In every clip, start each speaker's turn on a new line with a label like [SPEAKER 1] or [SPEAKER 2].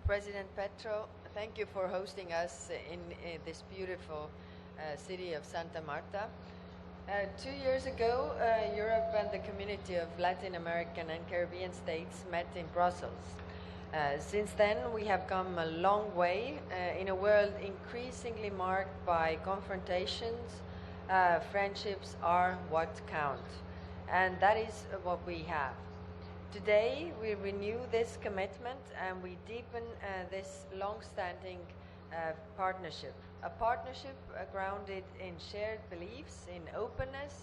[SPEAKER 1] President Petro, thank you for hosting us in this beautiful city of Santa Marta. 2 years ago, Europe and the community of Latin American and Caribbean states met in Brussels. Since then, we have come a long way in a world increasingly marked by confrontations. Friendships are what count, and that is what we have. Today, we renew this commitment and we deepen this long-standing partnership. A partnership grounded in shared beliefs, in openness,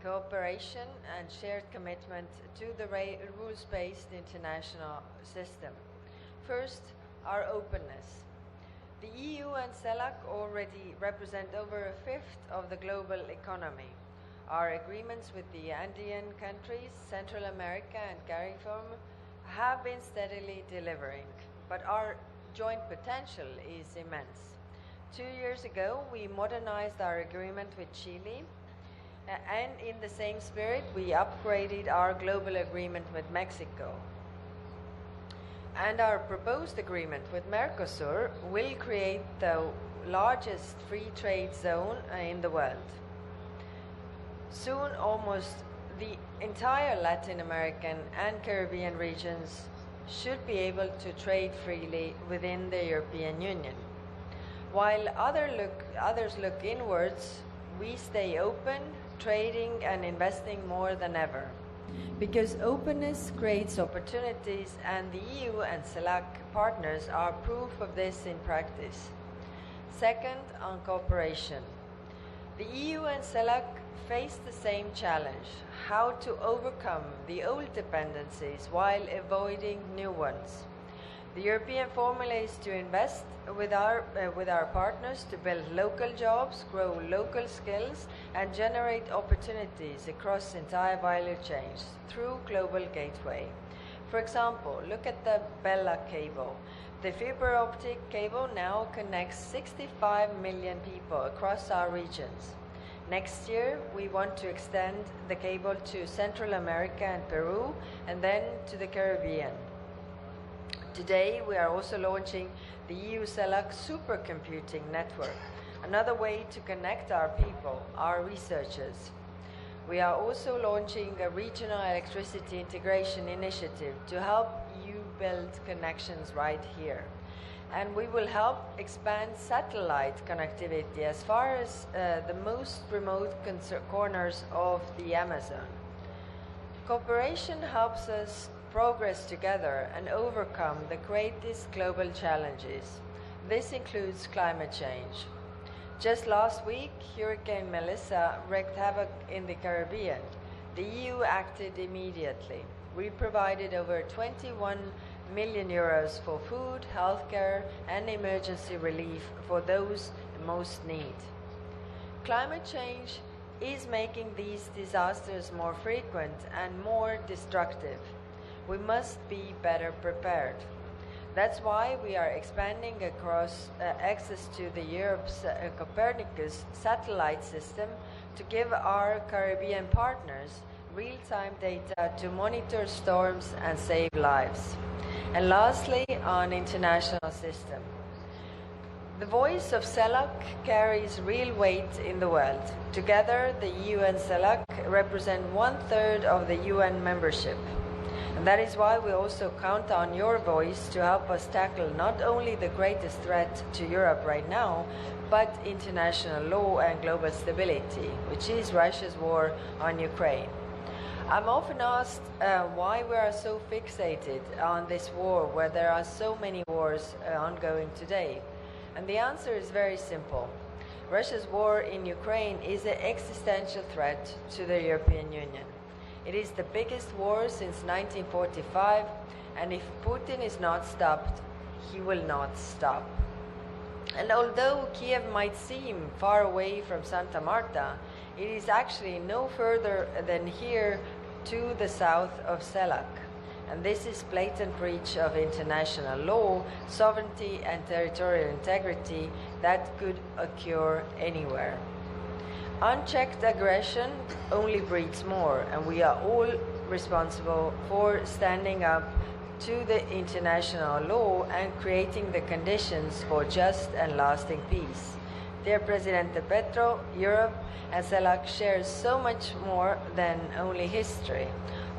[SPEAKER 1] cooperation, and shared commitment to the rules-based international system. First, our openness. The EU and CELAC already represent over a fifth of the global economy. Our agreements with the Andean countries, Central America and CARIFORUM have been steadily delivering, but our joint potential is immense. 2 years ago, we modernized our agreement with Chile, and in the same spirit, we upgraded our global agreement with Mexico. And our proposed agreement with Mercosur will create the largest free trade zone in the world. Soon, almost the entire Latin American and Caribbean regions should be able to trade freely within the European Union. While others look inwards, we stay open, trading and investing more than ever. Because openness creates opportunities, and the EU and CELAC partners are proof of this in practice. Second, on cooperation. The EU and CELAC face the same challenge: how to overcome the old dependencies while avoiding new ones. The European formula is to invest with our partners to build local jobs, grow local skills, and generate opportunities across entire value chains through Global Gateway. For example, look at the Bella cable. The fiber optic cable now connects 65 million people across our regions. Next year, we want to extend the cable to Central America and Peru, and then to the Caribbean. Today, we are also launching the EU-CELAC Supercomputing Network, another way to connect our people, our researchers. We are also launching a regional electricity integration initiative to help you build connections right here. And we will help expand satellite connectivity as far as the most remote corners of the Amazon. Cooperation helps us progress together and overcome the greatest global challenges. This includes climate change. Just last week, Hurricane Melissa wreaked havoc in the Caribbean. The EU acted immediately. We provided over 21 million euros for food, healthcare, and emergency relief for those in most need. Climate change is making these disasters more frequent and more destructive. We must be better prepared. That's why we are expanding across access to the Europe's Copernicus satellite system to give our Caribbean partners real-time data to monitor storms and save lives. And lastly, on international system. The voice of CELAC carries real weight in the world. Together, the EU and CELAC represent 1/3 of the UN membership. And that is why we also count on your voice to help us tackle not only the greatest threat to Europe right now, but international law and global stability, which is Russia's war on Ukraine. I'm often asked why we are so fixated on this war, where there are so many wars ongoing today. And the answer is very simple. Russia's war in Ukraine is an existential threat to the European Union. It is the biggest war since 1945, and if Putin is not stopped, he will not stop. And although Kiev might seem far away from Santa Marta, it is actually no further than here to the south of CELAC. And this is blatant breach of international law, sovereignty, and territorial integrity that could occur anywhere. Unchecked aggression only breeds more, and we are all responsible for standing up to the international law and creating the conditions for just and lasting peace. Dear President Petro, Europe and CELAC shares so much more than only history.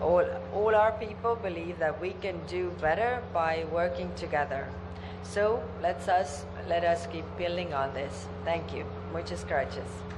[SPEAKER 1] All our people believe that we can do better by working together. So let us keep building on this. Thank you. Muchas gracias.